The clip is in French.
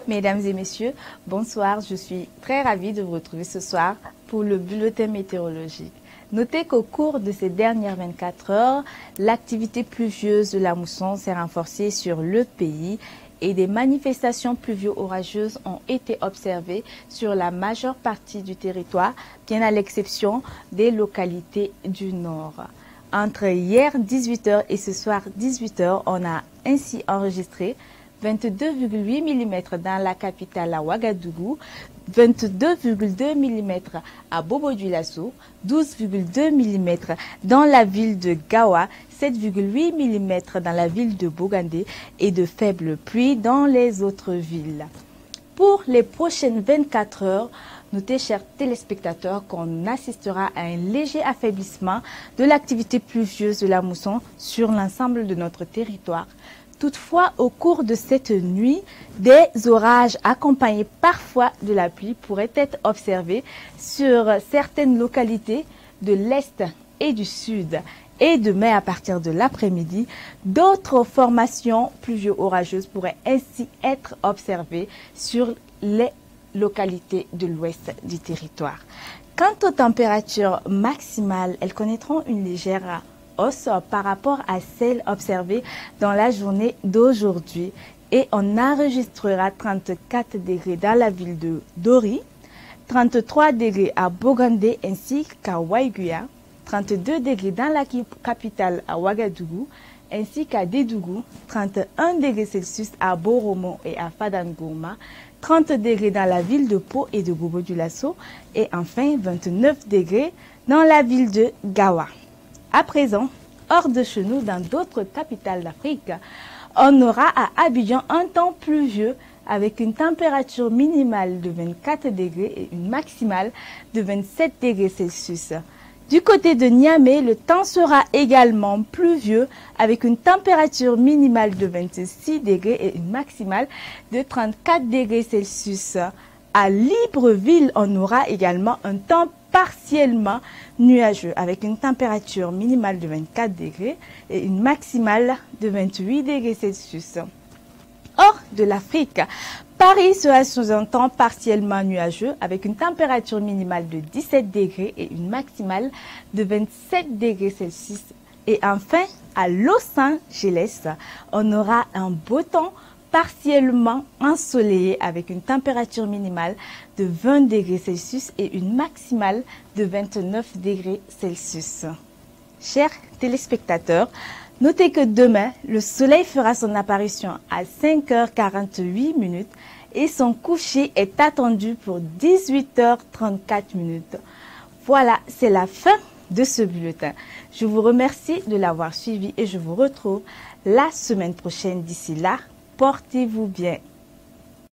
Mesdames et messieurs, bonsoir. Je suis très ravie de vous retrouver ce soir pour le bulletin météorologique. Notez qu'au cours de ces dernières 24 heures, l'activité pluvieuse de la mousson s'est renforcée sur le pays et des manifestations pluvio-orageuses ont été observées sur la majeure partie du territoire, bien à l'exception des localités du nord. Entre hier 18h et ce soir 18h, on a ainsi enregistré 22,8 mm dans la capitale à Ouagadougou, 22,2 mm à Bobo-Dioulasso, 12,2 mm dans la ville de Gawa, 7,8 mm dans la ville de Bogandé et de faibles pluies dans les autres villes. Pour les prochaines 24 heures, notez, chers téléspectateurs, qu'on assistera à un léger affaiblissement de l'activité pluvieuse de la mousson sur l'ensemble de notre territoire. Toutefois, au cours de cette nuit, des orages accompagnés parfois de la pluie pourraient être observés sur certaines localités de l'Est et du Sud. Et demain, à partir de l'après-midi, d'autres formations pluvio-orageuses pourraient ainsi être observées sur les localités de l'ouest du territoire. Quant aux températures maximales, elles connaîtront une légère hausse par rapport à celles observées dans la journée d'aujourd'hui et on enregistrera 34 degrés dans la ville de Dori, 33 degrés à Bogandé ainsi qu'à Waiguya, 32 degrés dans la capitale à Ouagadougou ainsi qu'à Dédougou, 31 degrés Celsius à Boromo et à Fadangourma, 30 degrés dans la ville de Pau et de Bobo-Dioulasso et enfin 29 degrés dans la ville de Gawa. À présent, hors de chez nous, dans d'autres capitales d'Afrique, on aura à Abidjan un temps pluvieux avec une température minimale de 24 degrés et une maximale de 27 degrés Celsius. Du côté de Niamey, le temps sera également pluvieux avec une température minimale de 26 degrés et une maximale de 34 degrés Celsius. À Libreville, on aura également un temps partiellement nuageux avec une température minimale de 24 degrés et une maximale de 28 degrés Celsius. Hors de l'Afrique, Paris sera sous un temps partiellement nuageux avec une température minimale de 17 degrés et une maximale de 27 degrés Celsius. Et enfin, à Los Angeles, on aura un beau temps partiellement ensoleillé avec une température minimale de 20 degrés Celsius et une maximale de 29 degrés Celsius. Chers téléspectateurs, notez que demain, le soleil fera son apparition à 5h48 et son coucher est attendu pour 18h34. Voilà, c'est la fin de ce bulletin. Je vous remercie de l'avoir suivi et je vous retrouve la semaine prochaine. D'ici là, portez-vous bien.